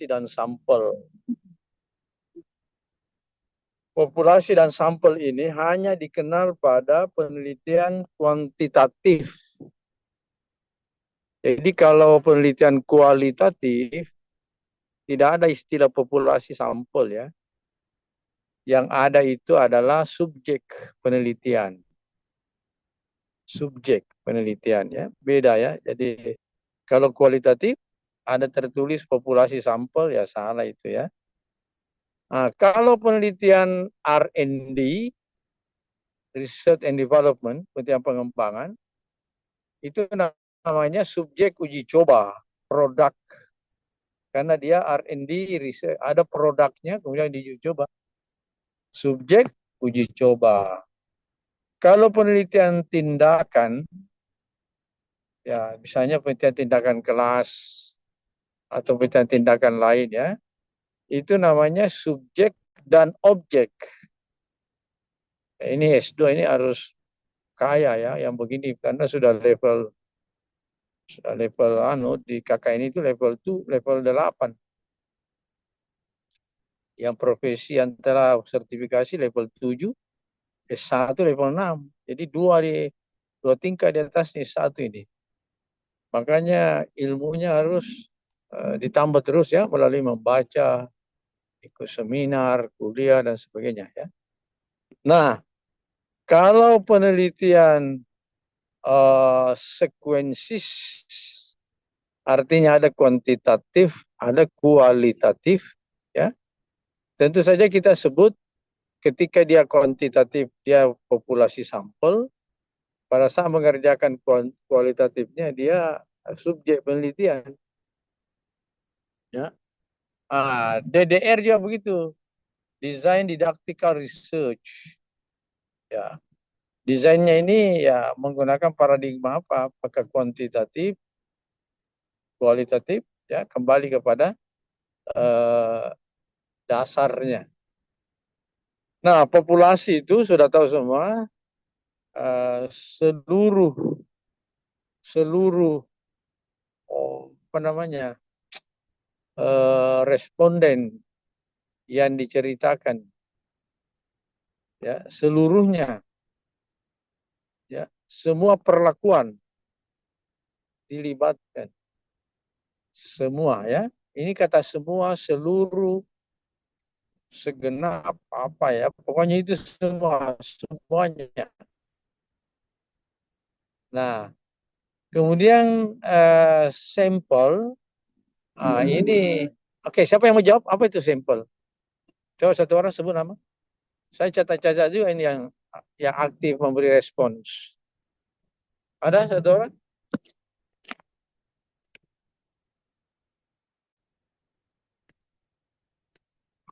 populasi dan sampel. Populasi dan sampel ini hanya dikenal pada penelitian kuantitatif. Jadi kalau penelitian kualitatif, tidak ada istilah populasi sampel ya. Yang ada itu adalah subjek penelitian. Subjek penelitian ya, beda ya. Jadi kalau kualitatif ada tertulis populasi sampel ya salah itu ya. Nah, kalau penelitian R&D, Research and Development, penelitian pengembangan, itu namanya subjek uji coba, produk. Karena dia R&D, research, ada produknya, kemudian diuji coba. Subjek uji coba. Kalau penelitian tindakan, ya misalnya penelitian tindakan kelas, atau penelitian tindakan lain ya, itu namanya subjek dan objek. Ini S2 ini harus kaya ya, yang begini karena sudah level di KKN itu level 2, level 8. Yang profesi antara sertifikasi level 7, S1 level 6. Jadi dua tingkat di atas S1 ini. Makanya ilmunya harus ditambah terus ya melalui membaca, ikut seminar, kuliah dan sebagainya ya. Nah, kalau penelitian sekuensis, artinya ada kuantitatif, ada kualitatif, ya. Tentu saja kita sebut ketika dia kuantitatif, dia populasi sampel. Pada saat mengerjakan kualitatifnya, dia subjek penelitian. Ya. DDR juga begitu, Design Didactical Research. Ya. Desainnya ini ya menggunakan paradigma apa? Apakah kuantitatif, kualitatif, ya kembali kepada dasarnya. Nah, populasi itu sudah tahu semua, seluruh apa namanya responden yang diceritakan, ya seluruhnya, ya semua perlakuan dilibatkan, semua ya. Ini kata semua, seluruh, segenap, apa ya, pokoknya itu semua, semuanya. Nah, kemudian sampel, ini, oke, siapa yang mau jawab? Apa itu sampel? Coba satu orang sebut nama. Saya catat-catat juga ini yang aktif memberi respons. Ada satu orang?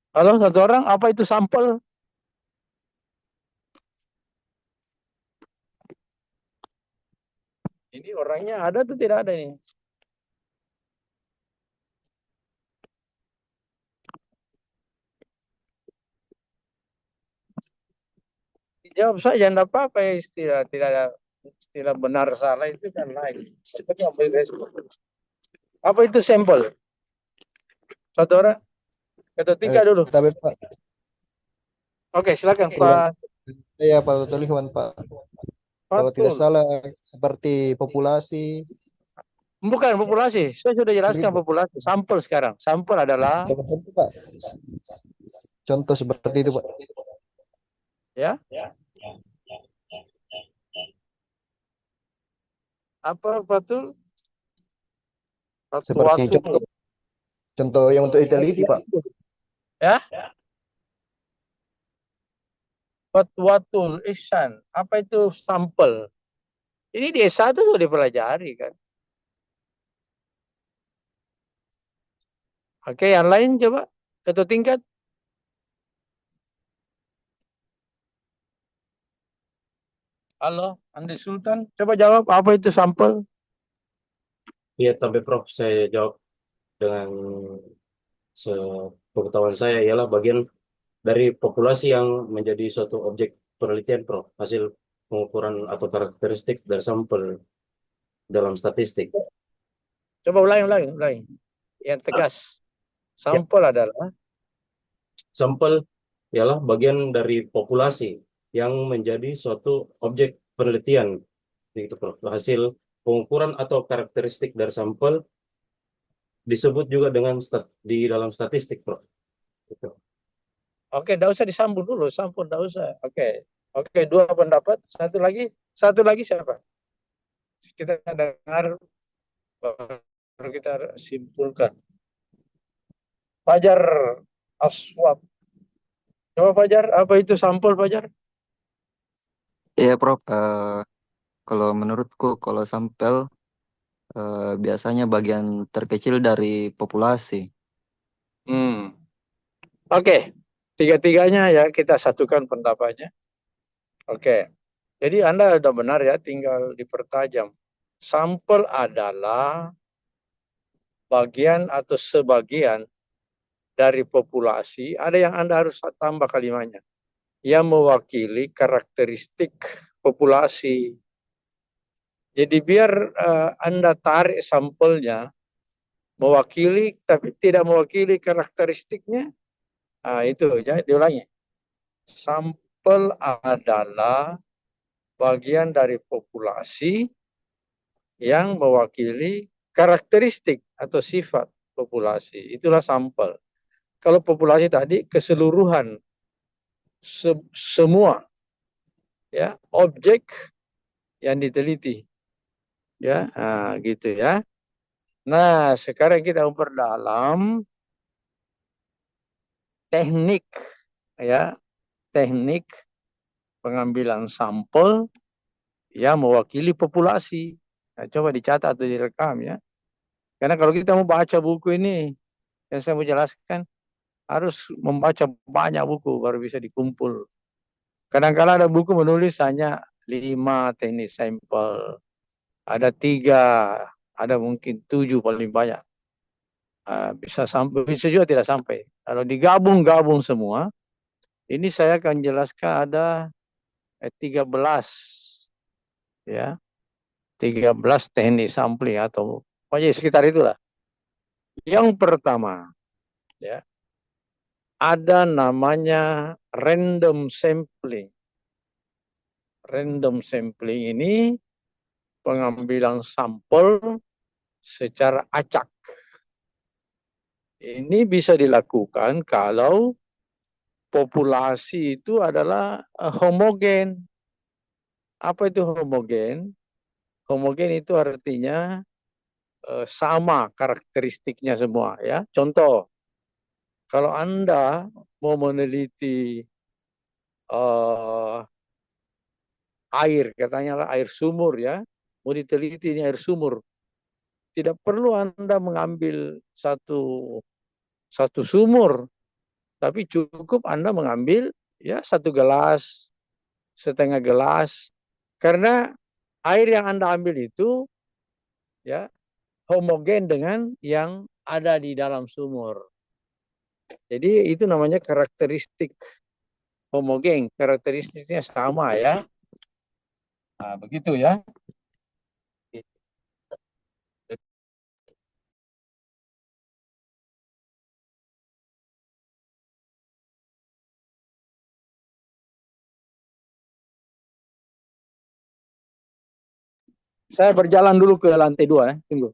Halo, satu orang, apa itu sampel? Ini orangnya ada atau tidak ada ini? Dijawab saja, tidak apa-apa ya, istilah tidak ada istilah benar salah itu kan lain. Seperti yang beri respons. Apa itu sampel? Satu orang, kata tiga dulu. Tapi Pak, Oke, silakan Iwan, Pak ya Pak Tutul Iwan Pak. Kalau tidak Fatul. salah seperti populasi. Bukan populasi, saya sudah jelaskan Pak. populasi. Sampel sekarang. Sampel adalah, Coba contoh Pak. Contoh seperti itu Pak. ya, apa Fatul? Seperti Fatul. contoh yang untuk diteliti Pak. Ya, fatwatul ihsan. Apa itu sampel? Ini di S1 sudah dipelajari kan. Oke, yang lain coba. Satu tingkat. Halo, Andi Sultan. Coba jawab apa itu sampel? Iya, tapi Prof, saya jawab dengan sepengetahuan saya ialah bagian dari populasi yang menjadi suatu objek penelitian, Prof. Hasil pengukuran atau karakteristik dari sampel dalam statistik. Coba ulangi. Yang tegas. Sampel adalah Sampel ialah bagian dari populasi yang menjadi suatu objek penelitian, gitu, Prof. Hasil pengukuran atau karakteristik dari sampel disebut juga dengan di dalam statistik, Prof. Gitu. oke, tidak usah disambung dulu, sampul tidak usah. Oke, oke, dua pendapat. Satu lagi siapa? Kita dengar baru kita simpulkan. Fajar Aswab. Coba Fajar, apa itu sampel Fajar? Iya, Prof. Kalau menurutku, kalau sampel biasanya bagian terkecil dari populasi. Hmm. Oke, tiga-tiganya ya kita satukan pendapatnya. Oke, jadi Anda sudah benar ya, tinggal dipertajam. Sampel adalah bagian atau sebagian dari populasi. Ada yang Anda harus tambah kalimatnya. Yang mewakili karakteristik populasi. Jadi biar Anda tarik sampelnya, mewakili tapi tidak mewakili karakteristiknya, itu ya diulangi. Sampel adalah bagian dari populasi yang mewakili karakteristik atau sifat populasi. Itulah sampel. Kalau populasi tadi keseluruhan semua ya objek yang diteliti ya, gitu ya. Nah, sekarang kita memperdalam teknik ya, teknik pengambilan sampel yang mewakili populasi. Nah, coba dicatat atau direkam ya. Karena kalau kita mau baca buku ini, yang saya mau jelaskan, harus membaca banyak buku baru bisa dikumpul. Kadang-kadang ada buku menulis hanya 5 teknik sampel. Ada 3, ada mungkin 7 paling banyak. Bisa sampai, bisa juga tidak sampai. Kalau digabung-gabung semua, ini saya akan jelaskan ada 13 ya, 13 teknik sampling atau pokoknya sekitar itulah. Yang pertama, ya, ada namanya random sampling. Random sampling ini pengambilan sampel secara acak. Ini bisa dilakukan kalau populasi itu adalah homogen. Apa itu homogen? Homogen itu artinya sama karakteristiknya semua ya. Contoh, kalau Anda mau meneliti air, katanya lah air sumur ya, mau diteliti ini air sumur, tidak perlu Anda mengambil satu sumur, tapi cukup Anda mengambil ya 1 gelas, setengah gelas, karena air yang Anda ambil itu ya homogen dengan yang ada di dalam sumur. Jadi itu namanya karakteristik homogen, karakteristiknya sama ya. Nah, begitu ya. Saya berjalan dulu ke lantai 2 ya. Tunggu.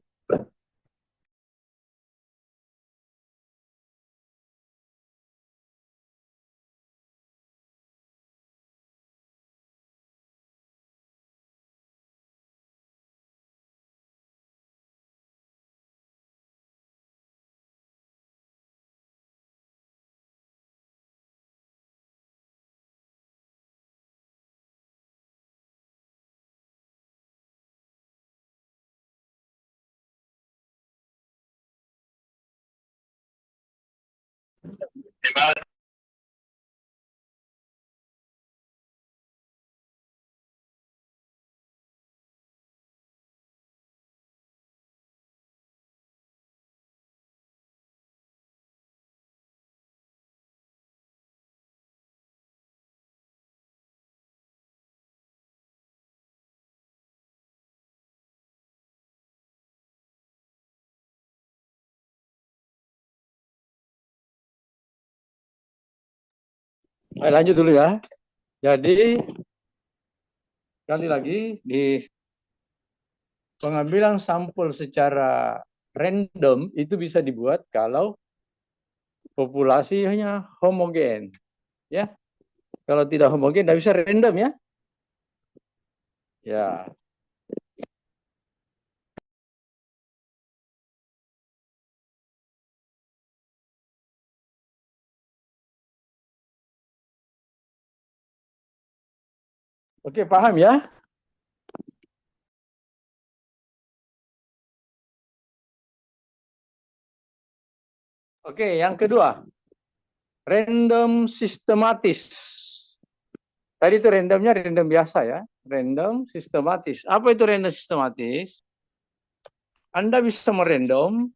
Lanjut dulu ya. Jadi sekali lagi di pengambilan sampel secara random itu bisa dibuat kalau populasinya homogen, ya. Kalau tidak homogen, tidak bisa random ya. Ya, oke, paham ya? Oke, yang kedua, random sistematis. Tadi itu randomnya random biasa ya, random sistematis. Apa itu random sistematis? Anda bisa merandom,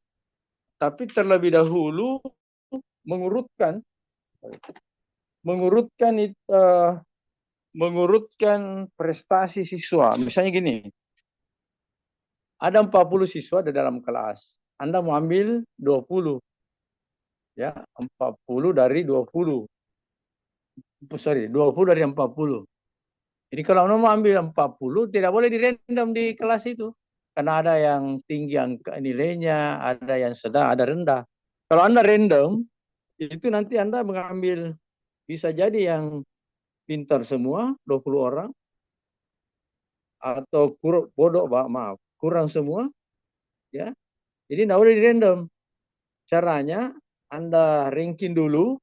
tapi terlebih dahulu mengurutkan, mengurutkan mengurutkan prestasi siswa. Misalnya gini, ada 40 siswa di dalam kelas. Anda mau ambil 20. Ya, 40 dari 20. Sorry, 20 dari 40. Jadi kalau Anda mau ambil 40, tidak boleh dirandom di kelas itu. Karena ada yang tinggi nilainya, ada yang sedang, ada rendah. Kalau Anda random, itu nanti Anda mengambil, bisa jadi yang pintar semua, 20 orang, atau bodoh, maaf, kurang semua, ya. Jadi tidak boleh di random. Caranya Anda ranking dulu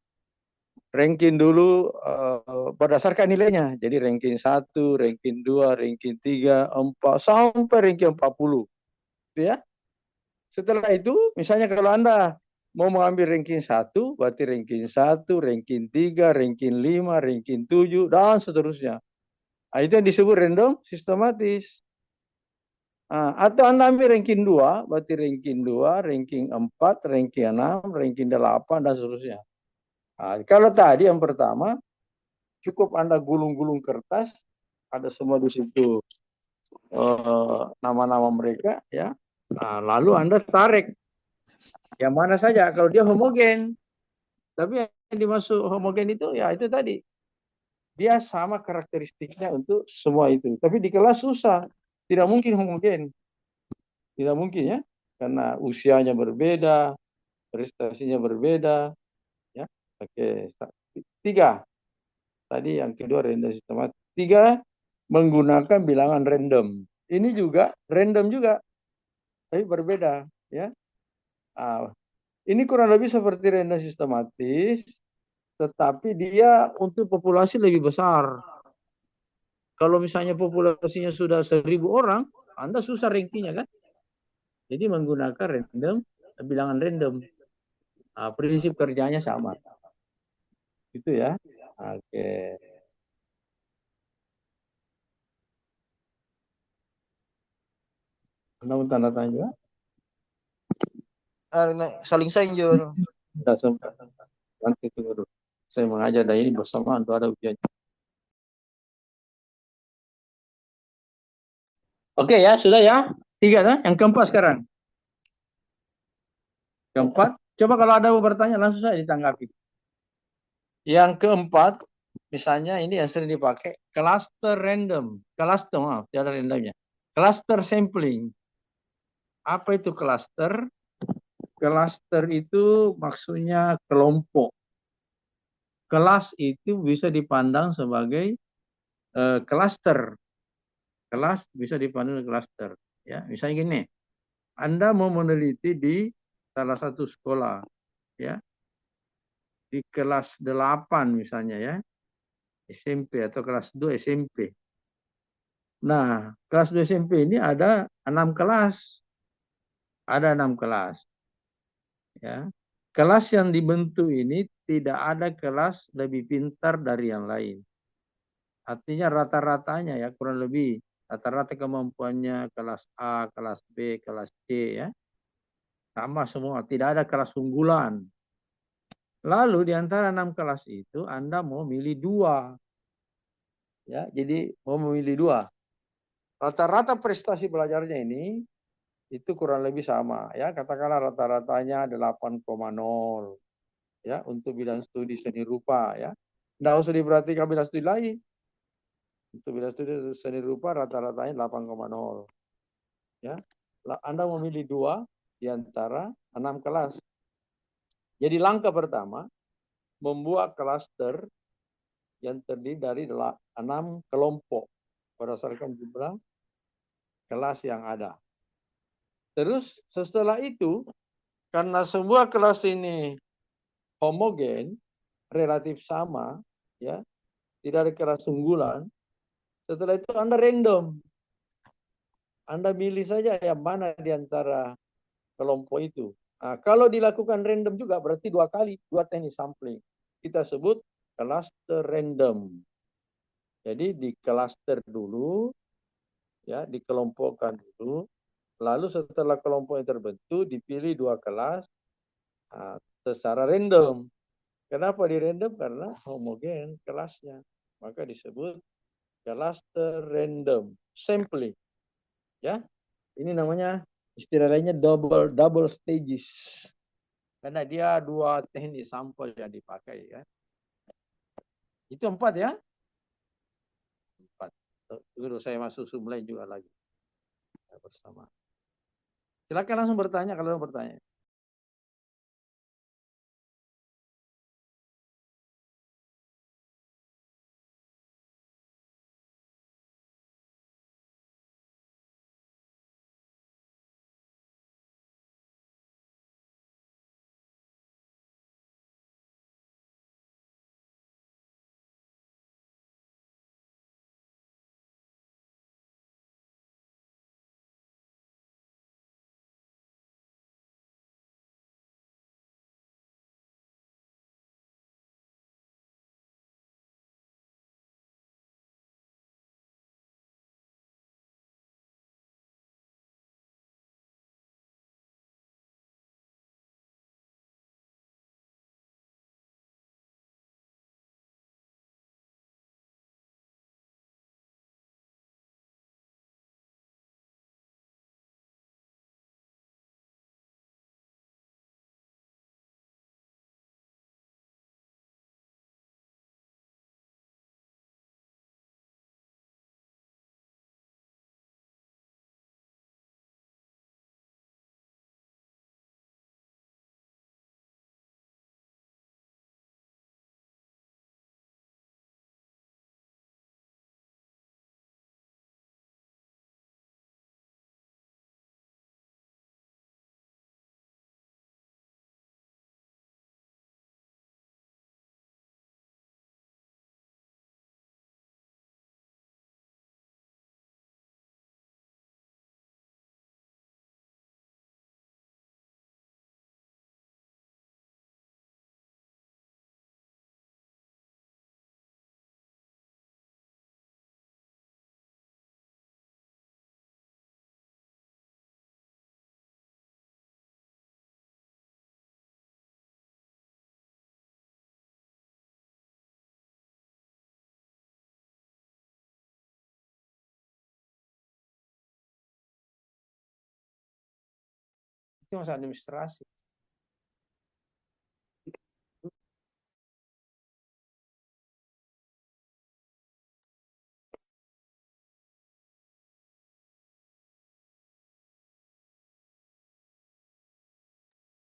berdasarkan nilainya. Jadi ranking 1, ranking 2, ranking 3, 4 sampai ranking 40. Gitu ya. Setelah itu, misalnya kalau Anda mau mengambil ranking 1, berarti ranking 1, ranking 3, ranking 5, ranking 7, dan seterusnya. Nah, itu yang disebut random sistematis. Atau Anda ambil ranking 2, berarti ranking 2, ranking 4, ranking 6, ranking 8, dan seterusnya. Kalau tadi yang pertama, cukup Anda gulung-gulung kertas, ada semua di situ nama-nama mereka, ya. Lalu Anda tarik yang mana saja. Kalau dia homogen, tapi yang dimaksud homogen itu, ya itu tadi. Dia sama karakteristiknya untuk semua itu. Tapi di kelas susah. Tidak mungkin homogen. Tidak mungkin ya. Karena usianya berbeda, prestasinya berbeda. Ya. Oke. 3. Tadi yang kedua random sistematis. 3, menggunakan bilangan random. Ini juga random juga, tapi berbeda. Ya. Ini kurang lebih seperti random sistematis, tetapi dia untuk populasi lebih besar. Kalau misalnya populasinya sudah 1.000 orang, Anda susah rankingnya kan? Jadi menggunakan random, bilangan random. Prinsip kerjanya sama. Gitu ya. Oke. Anda mau tanda tanya? Saling sanjur. Tidak sempat. Nanti tunggu dulu. Saya mengajar dan ini bersamaan untuk ada ujian. Oke ya, sudah ya. 3 kan? Yang keempat sekarang. Keempat. Coba kalau ada mau bertanya langsung saja ditanggapi. Yang keempat, misalnya ini yang sering dipakai, cluster random. Cluster, maaf, tidak ada randomnya. Cluster sampling. Apa itu cluster? Cluster itu maksudnya kelompok. Kelas itu bisa dipandang sebagai cluster. Kelas bisa dipandang cluster. Ya, misalnya gini, Anda mau meneliti di salah satu sekolah, ya, di kelas 8 misalnya ya, SMP atau kelas 2 SMP. Nah, kelas 2 SMP ini ada 6 kelas. Ada 6 kelas. Ya. Kelas yang dibentuk ini tidak ada kelas lebih pintar dari yang lain. Artinya rata-ratanya ya kurang lebih rata-rata kemampuannya kelas A, kelas B, kelas C ya. Sama semua, tidak ada kelas unggulan. Lalu di antara 6 kelas itu Anda mau milih 2. Ya, jadi mau memilih 2. Rata-rata prestasi belajarnya ini itu kurang lebih sama ya, katakanlah rata-ratanya 8,0 ya untuk bidang studi seni rupa ya. Nggak usah diperhatikan bila studi lain. Untuk bila studi seni rupa rata-ratanya 8,0. Ya, Anda memilih 2 di antara 6 kelas. Jadi langkah pertama membuat klaster yang terdiri dari 6 kelompok berdasarkan jumlah kelas yang ada. Terus setelah itu, karena semua kelas ini homogen, relatif sama, ya, tidak ada kelas unggulan. Setelah itu Anda random. Anda pilih saja yang mana di antara kelompok itu. Nah, kalau dilakukan random juga berarti 2 kali, 2 teknik sampling. Kita sebut cluster random. Jadi di cluster dulu, ya, dikelompokkan dulu. Lalu setelah kelompok yang terbentuk, dipilih 2 kelas secara random. Kenapa di random? Karena homogen kelasnya. Maka disebut cluster random sampling. Ya, ini namanya istilah lainnya double stages. Karena dia 2 teknik sampel yang dipakai, ya. Itu 4 ya. 4. Terus saya masuk lain juga lagi. Bersama. Silakan langsung bertanya kalau mau bertanya. Itu masalah administrasi.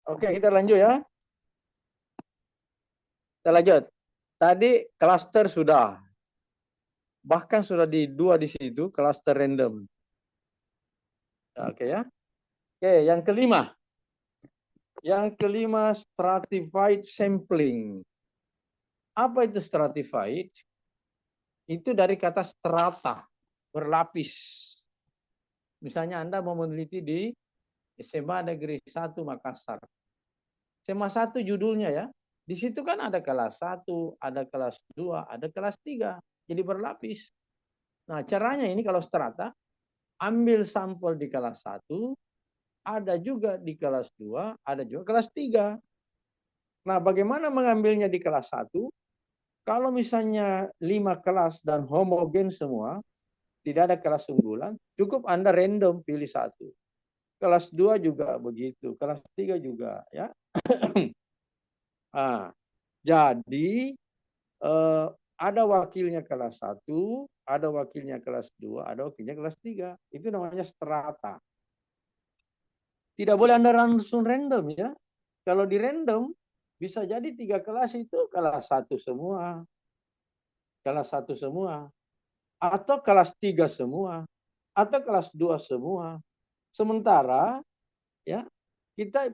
Oke, kita lanjut ya. Kita lanjut. Tadi cluster sudah. Bahkan sudah di 2 di situ, cluster random. Oke ya. Oke, yang kelima. Yang kelima, stratified sampling. Apa itu stratified? Itu dari kata strata, berlapis. Misalnya Anda mau meneliti di SMA Negeri 1 Makassar. SMA 1 judulnya ya. Di situ kan ada kelas 1, ada kelas 2, ada kelas 3. Jadi berlapis. Nah, caranya ini kalau strata, ambil sampel di kelas 1, ada juga di kelas 2, ada juga kelas 3. Nah, bagaimana mengambilnya di kelas 1? Kalau misalnya 5 kelas dan homogen semua, tidak ada kelas unggulan, cukup Anda random pilih 1. Kelas 2 juga begitu, kelas 3 juga ya. Nah, jadi eh, ada wakilnya kelas 1, ada wakilnya kelas 2, ada wakilnya kelas 3. Itu namanya strata. Tidak boleh Anda langsung random ya. Kalau di random, bisa jadi 3 kelas itu kelas 1 semua. Kelas 1 semua. Atau kelas 3 semua. Atau kelas 2 semua. Sementara, ya,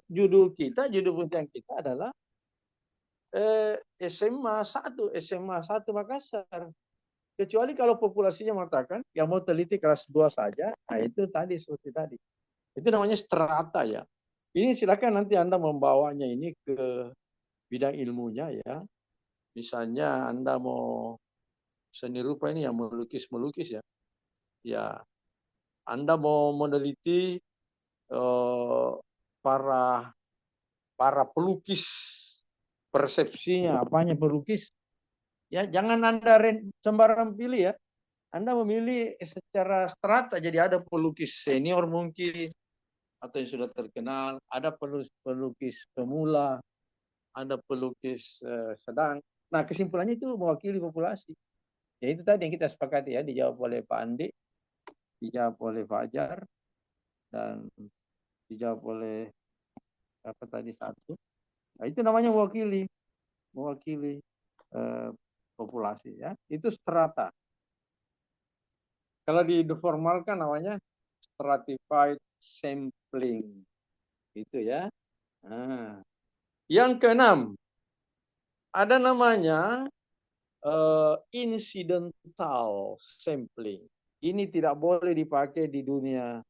judul penelitian kita adalah SMA 1 Makassar. Kecuali kalau populasinya mengatakan yang mau teliti kelas 2 saja, nah itu tadi seperti tadi. Itu namanya strata ya. Ini silakan nanti Anda membawanya ini ke bidang ilmunya ya. Misalnya Anda mau seni rupa ini yang melukis ya. Ya, Anda mau meneliti para pelukis, persepsinya apanya pelukis. Ya, jangan Anda sembarang pilih ya. Anda memilih secara strata, jadi ada pelukis senior mungkin, atau yang sudah terkenal, ada pelukis pemula, ada pelukis sedang. Nah, kesimpulannya itu mewakili populasi. Ya itu tadi yang kita sepakati ya, dijawab oleh Pak Andi, dijawab oleh Fajar, dan dijawab oleh apa tadi satu. Nah, itu namanya mewakili populasi ya. Itu strata. Kalau diformalkan namanya stratified sampling. Itu ya. Nah, yang keenam, ada namanya incidental sampling. Ini tidak boleh dipakai di dunia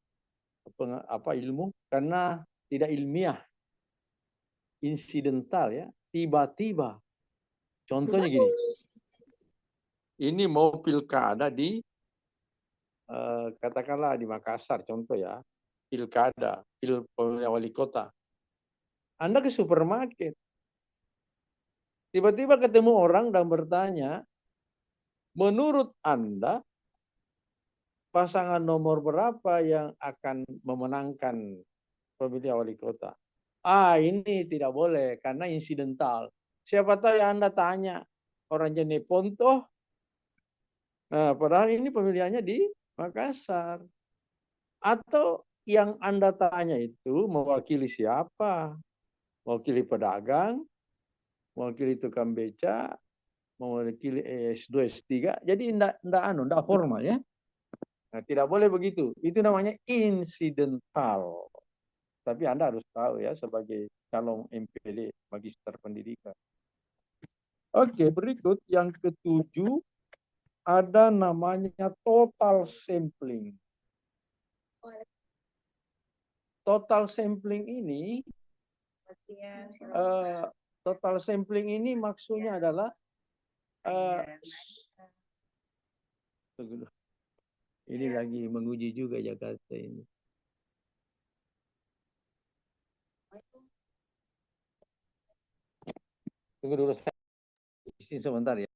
ilmu karena tidak ilmiah. Insidental ya, tiba-tiba. Contohnya gini. Ini mau pilkada di katakanlah di Makassar contoh ya. Pilkada, pemilihan wali kota. Anda ke supermarket. Tiba-tiba ketemu orang dan bertanya, menurut Anda pasangan nomor berapa yang akan memenangkan pemilihan wali kota? Ini tidak boleh karena insidental. Siapa tahu yang Anda tanya orang jenis Pontoh. Nah, padahal ini pemilihannya di Makassar. Atau yang Anda tanya itu mewakili siapa? Mewakili pedagang, mewakili tukang beca, mewakili S2, S3. Jadi tidak formal ya. Nah, tidak boleh begitu. Itu namanya incidental. Tapi Anda harus tahu ya sebagai calon MPD, Magister Pendidikan. Oke, berikut yang ketujuh ada namanya total sampling. Total sampling ini maksudnya adalah ini lagi menguji juga Jakarta ini. Tunggu dulu saya isi sebentar ya.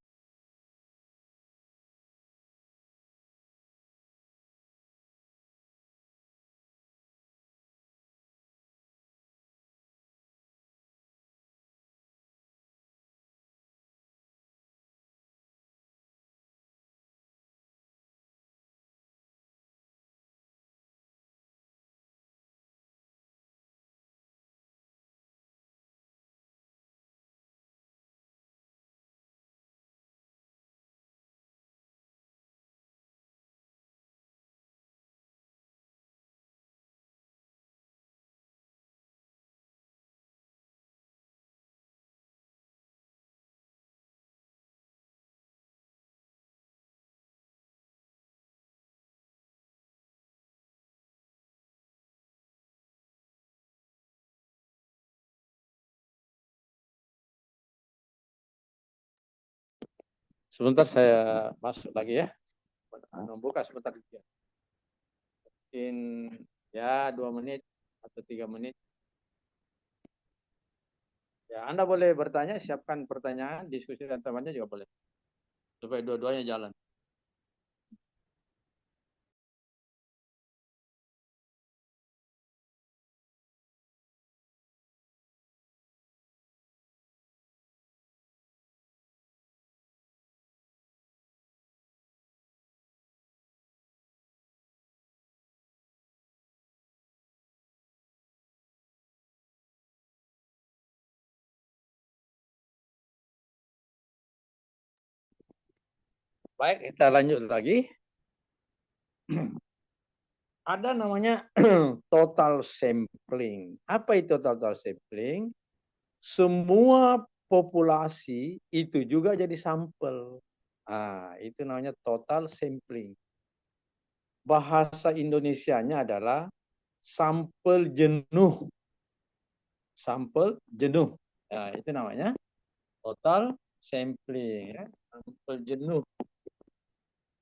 Sebentar saya masuk lagi ya. Membuka sebentar. Mungkin ya 2 menit atau 3 menit. Ya, Anda boleh bertanya, siapkan pertanyaan, diskusi dengan temannya juga boleh. Supaya dua-duanya jalan. Baik, kita lanjut lagi. Ada namanya total sampling. Apa itu total sampling? Semua populasi itu juga jadi sampel. Ah, itu namanya total sampling. Bahasa Indonesianya adalah sampel jenuh. Sampel jenuh. Nah, itu namanya total sampling. Ya. Sampel jenuh.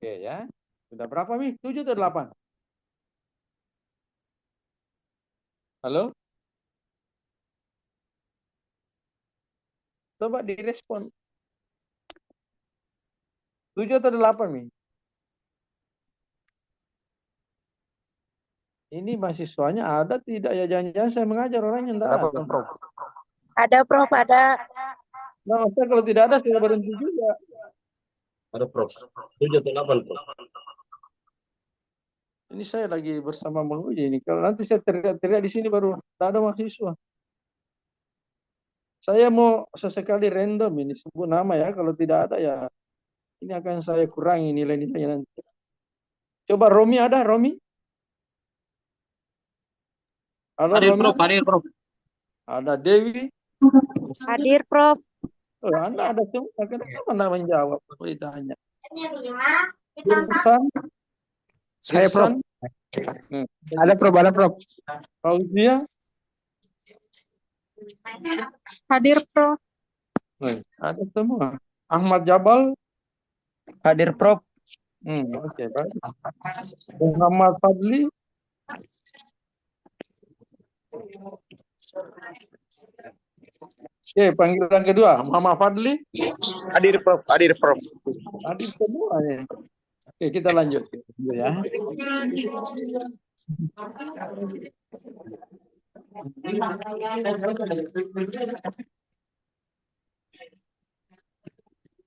Oke ya. Sudah berapa nih? 7 atau 8? Halo? Coba direspon. 7 atau 8 nih? Ini mahasiswanya ada tidak ya? Jangan-jangan saya mengajar orangnya enggak ada. Berapa, Prof? Ada, Prof, ada. Nah, saya kalau tidak ada saya berhenti juga. Ada Prof. 7 atau 8 Prof. Ini saya lagi bersama menguji ini. Kalau nanti saya teriak-teriak di sini baru tak ada mahasiswa. Saya mau sesekali random ini sebut nama ya. Kalau tidak ada ya ini akan saya kurangi nilai-nilainya nanti. Coba Romi ada Romi? Halo Hadir Romi. Prof, hadir Prof. Ada Dewi. Hadir, Prof. Oh, Anda ada semua. Kenapa anda menjawab? Kalau ditanya. Irsan. Saya Prof. Hmm. Ada Prof, ada Prof. Fauzia. Hadir, Prof. Ada semua. Ahmad Jabal. Hadir, Prof. Oke, baik. Muhammad Fadli. Oke, panggilan kedua. Muhammad Fadli. Hadir Prof, hadir Prof. Tadi semuanya. Oke, kita lanjut ya.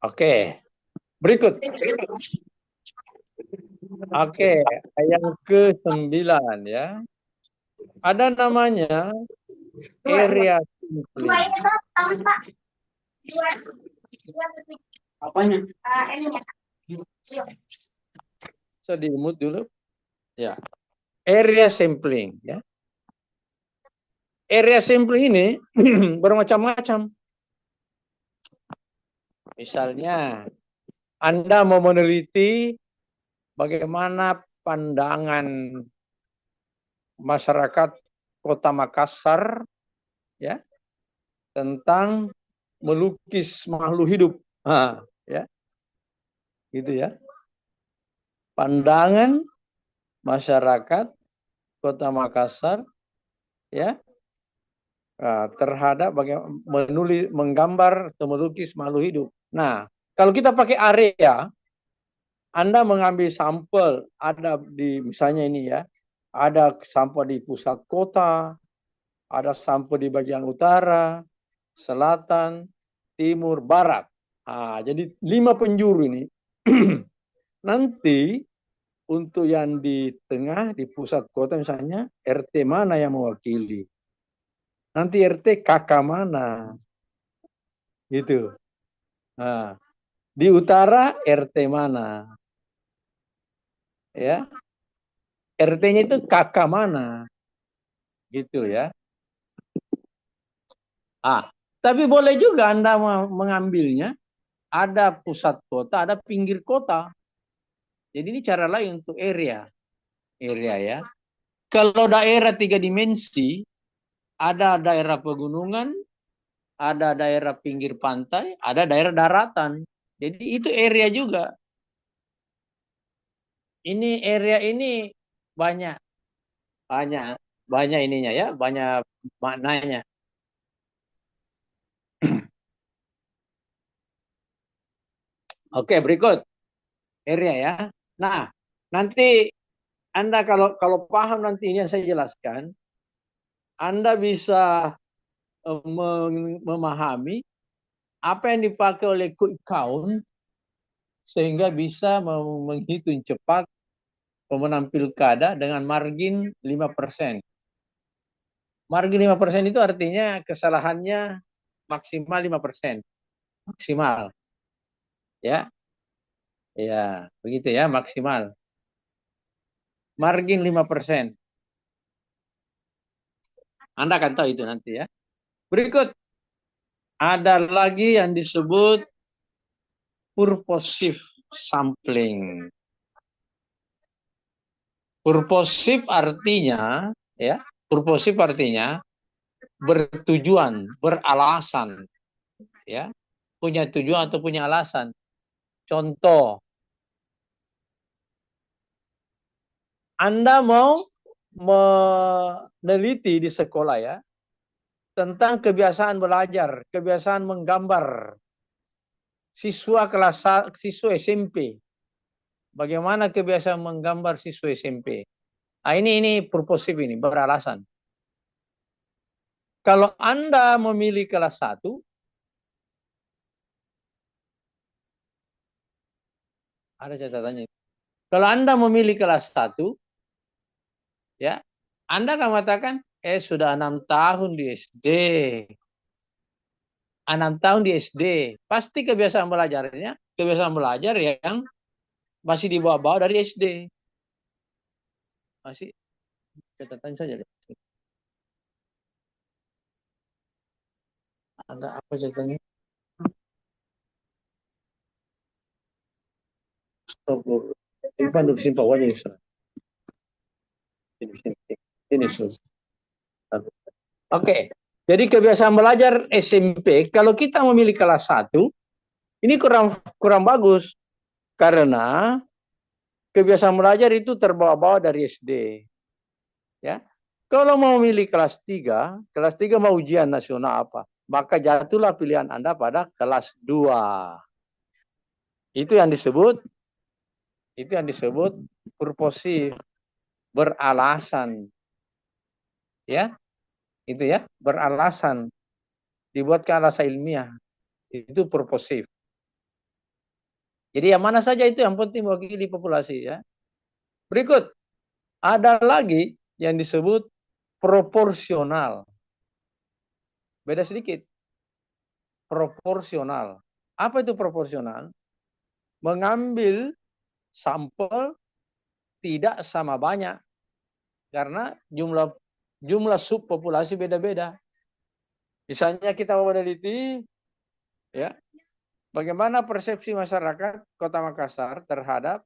Oke, berikut. Oke, yang ke-9 ya. Ada namanya area sampling. Apanya? Bisa di-mute dulu. Ya. Area sampling ya. Area sampling ini bermacam-macam. Misalnya Anda mau meneliti bagaimana pandangan masyarakat Kota Makassar ya tentang melukis makhluk hidup. Ya. Gitu ya. Pandangan masyarakat Kota Makassar ya terhadap bagaimana menulis, menggambar atau melukis makhluk hidup. Nah, kalau kita pakai area, Anda mengambil sampel ada di misalnya ini ya, ada sampel di pusat kota, ada sampel di bagian utara, selatan, timur, barat. Jadi 5 penjuru ini. Nanti untuk yang di tengah, di pusat kota misalnya, RT mana yang mewakili? Nanti RT kakak mana? Gitu. Nah, di utara RT mana? Ya. RT-nya itu kakak mana? Gitu ya. Tapi boleh juga Anda mengambilnya ada pusat kota, ada pinggir kota. Jadi ini cara lain untuk area. Area ya. Kalau daerah 3 dimensi, ada daerah pegunungan, ada daerah pinggir pantai, ada daerah daratan. Jadi itu area juga. Ini area ini banyak ininya ya, banyak maknanya. Oke, berikut area ya. Nah, nanti Anda kalau paham nanti ini yang saya jelaskan, Anda bisa memahami apa yang dipakai oleh quick count sehingga bisa menghitung cepat pemenang pilkada dengan margin 5%. Margin 5% itu artinya kesalahannya maksimal 5%. Maksimal. Ya. Ya, begitu ya, maksimal. Margin 5%. Anda akan tahu itu nanti ya. Berikut, ada lagi yang disebut purposive sampling. Purposive artinya, ya, purposive artinya bertujuan, beralasan, ya, punya tujuan atau punya alasan. Contoh, Anda mau meneliti di sekolah ya tentang kebiasaan belajar, kebiasaan menggambar siswa SMP. Bagaimana kebiasaan menggambar siswa SMP? Ah, ini purposive ini, beralasan. Kalau Anda memilih kelas 1, ada catatannya. Kalau Anda memilih kelas 1, ya, Anda akan mengatakan, sudah 6 tahun di SD. 6 tahun di SD. Pasti kebiasaan belajarnya, kebiasaan belajar yang masih di bawah-bawah dari SD. Masih catatan saja deh. Ada apa catatannya? Ini panduk simpah wajah ini. Oke. Jadi kebiasaan belajar SMP, kalau kita memilih kelas 1, ini kurang bagus. Karena kebiasaan belajar itu terbawa-bawa dari SD. Ya. Kalau mau milih kelas 3 mau ujian nasional apa? Maka jatuhlah pilihan Anda pada kelas 2. Itu yang disebut purposive, beralasan. Ya. Itu ya, beralasan. Dibuatkan alasan ilmiah. Itu purposive. Jadi yang mana saja itu yang penting mewakili populasi ya. Berikut, ada lagi yang disebut proporsional. Beda sedikit. Proporsional. Apa itu proporsional? Mengambil sampel tidak sama banyak. Karena jumlah subpopulasi beda-beda. Misalnya kita mau meneliti ya, bagaimana persepsi masyarakat Kota Makassar terhadap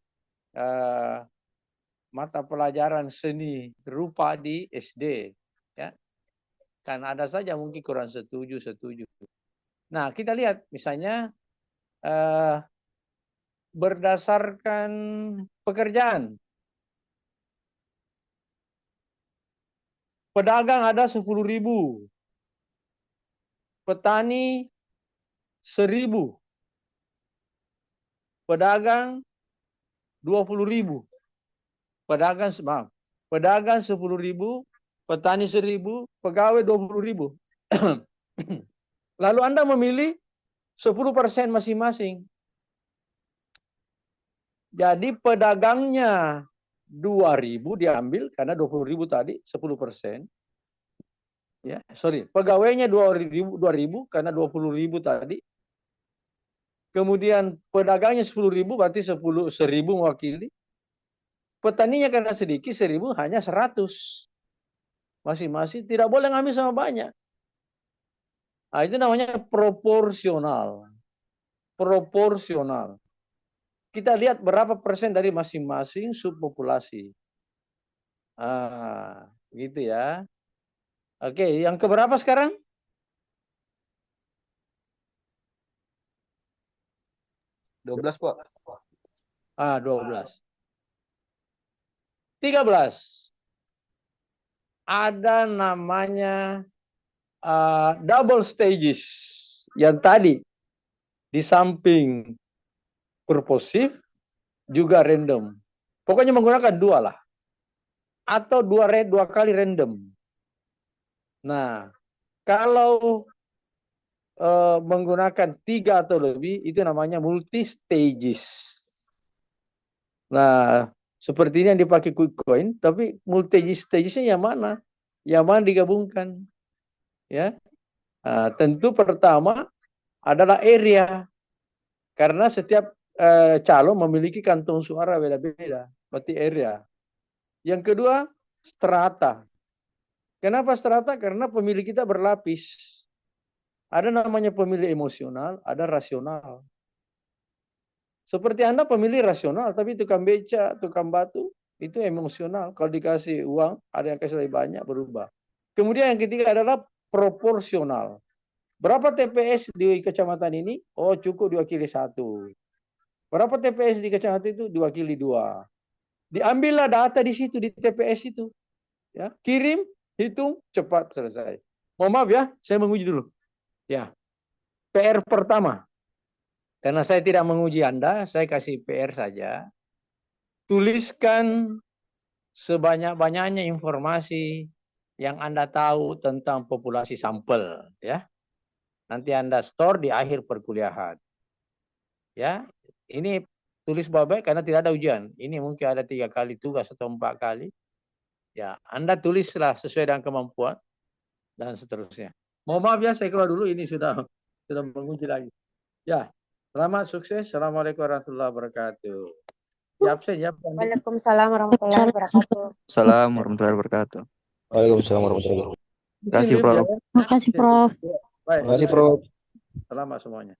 mata pelajaran seni rupa di SD. Ya. Kan ada saja mungkin kurang setuju. Nah, kita lihat misalnya berdasarkan pekerjaan. Pedagang ada 10.000. Petani 1.000. Pedagang 20.000. Pedagang 10.000, petani 1.000, pegawai 20.000. Lalu Anda memilih 10% masing-masing. Jadi pedagangnya 2.000 diambil karena 20.000 tadi 10%. Ya, pegawainya 2.000 karena 20.000 tadi. Kemudian pedagangnya 10.000 berarti 1.000 mewakili. Petaninya karena sedikit 1.000 hanya 100. Masing-masing tidak boleh ngambil sama banyak. Nah, itu namanya proporsional. Proporsional. Kita lihat berapa persen dari masing-masing subpopulasi. Gitu ya. Oke, yang keberapa sekarang? Belas Pak. 12. 13. Ada namanya double stages. Yang tadi di samping purposive juga random. Pokoknya menggunakan 2 lah. Atau 2 kali random. Nah, kalau menggunakan 3 atau lebih, itu namanya multi stages. Nah, seperti ini yang dipakai QuickCoin, tapi multi stagesnya yang mana? Yang mana digabungkan? Ya, tentu pertama adalah area, karena setiap calon memiliki kantong suara beda-beda, berarti area. Yang kedua, strata. Kenapa strata? Karena pemilih kita berlapis. Ada namanya pemilih emosional, ada rasional. Seperti Anda pemilih rasional, tapi tukang beca, tukang batu, itu emosional. Kalau dikasih uang, ada yang kasih lebih banyak, berubah. Kemudian yang ketiga adalah proporsional. Berapa TPS di kecamatan ini? Oh, cukup diwakili 1. Berapa TPS di kecamatan itu? Diwakili 2. Diambillah data di situ, di TPS itu. Ya, kirim, hitung, cepat selesai. Mohon maaf ya, saya menguji dulu. Ya, PR pertama. Karena saya tidak menguji Anda, saya kasih PR saja. Tuliskan sebanyak-banyaknya informasi yang Anda tahu tentang populasi sampel, ya. Nanti Anda store di akhir perkuliahan. Ya, ini tulis baik karena tidak ada ujian. Ini mungkin ada 3 kali tugas atau 4 kali. Ya, Anda tulislah sesuai dengan kemampuan dan seterusnya. Mohon maaf ya, saya keluar dulu. Ini sudah menguji lagi. Ya, selamat sukses. Assalamualaikum warahmatullahi wabarakatuh. Ya, absen ya. Waalaikumsalam warahmatullahi wabarakatuh. Assalamualaikum warahmatullahi wabarakatuh. Waalaikumsalam warahmatullahi wabarakatuh. Terima kasih, Izin, Prof. ya. Terima kasih, Prof. Baik. Terima kasih, Prof. Selamat semuanya.